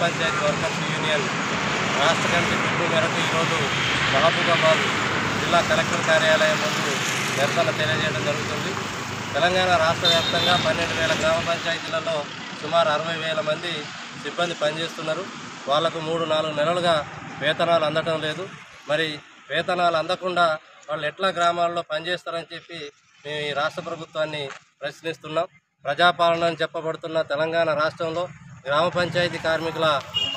Panchayat workers union రాష్ట్ర committee పిలుపు మేరకు ఈరోజు మహబూబాబాద్ జిల్లా కలెక్టర్ కార్యాలయం ముందు నిరసన తెలియజేయడం జరుగుతుంది. తెలంగాణ రాష్ట్ర వ్యాప్తంగా 12,000 గ్రామ పంచాయతీలలో సుమారు 60,000 మంది సిబ్బంది పనిచేస్తున్నారు. వాళ్లకు 3-4 నెలలుగా వేతనాలు అందటం లేదు. మరి వేతనాలు అందకుండా వాళ్ళు ఎట్లా గ్రామాల్లో పనిచేస్తారని చెప్పి మేము ఈ రాష్ట్ర ప్రభుత్వాన్ని ప్రశ్నిస్తున్నాం. ప్రజాపాలన అని చెప్పబడుతున్న తెలంగాణ రాష్ట్రంలో గ్రామ పంచాయతీ కార్మికుల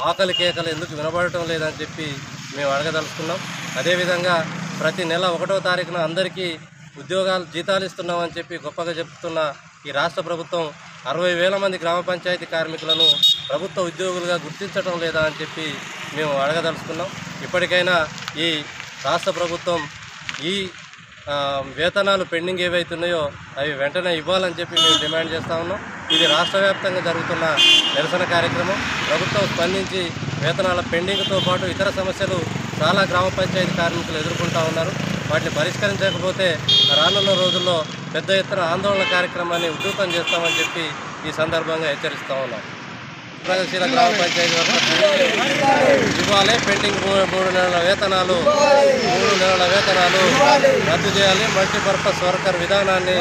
ఆకలి కేకలు ఎందుకు వినబడటం లేదని చెప్పి మేము అడగదలుచుకున్నాం. అదేవిధంగా ప్రతి నెల 1వ తారీఖున అందరికీ జీతాలు ఇస్తున్నామని చెప్పి గొప్పగా చెప్తున్న ఈ రాష్ట్ర ప్రభుత్వం 60,000 మంది గ్రామ పంచాయతీ కార్మికులను ప్రభుత్వ ఉద్యోగులుగా గుర్తించడం లేదా అని చెప్పి మేము అడగదలుచుకున్నాం. ఇప్పటికైనా ఈ రాష్ట్ర ప్రభుత్వం ఈ వేతనాలు పెండింగ్ ఏవైతున్నాయో అవి వెంటనే ఇవ్వాలని చెప్పి మేము డిమాండ్ చేస్తూ ఉన్నాం. ఇది రాష్ట్ర వ్యాప్తంగా జరుగుతున్న నిరసన కార్యక్రమం. ప్రభుత్వం స్పందించి వేతనాల పెండింగ్తో పాటు ఇతర సమస్యలు చాలా గ్రామ పంచాయతీ కార్మికులు ఎదుర్కొంటూ ఉన్నారు. వాటిని పరిష్కరించకపోతే రానున్న రోజుల్లో పెద్ద ఎత్తున ఆందోళన కార్యక్రమాన్ని ఉధృతం చేస్తామని చెప్పి ఈ సందర్భంగా హెచ్చరిస్తూ ఉన్నాం. ప్రగతిశీల గ్రామ పంచాయతీ ఇవ్వాలి. పెండింగ్ 3 నెలల వేతనాలు రద్దు చేయాలి. మల్టీపర్పస్ వర్కర్ విధానాన్ని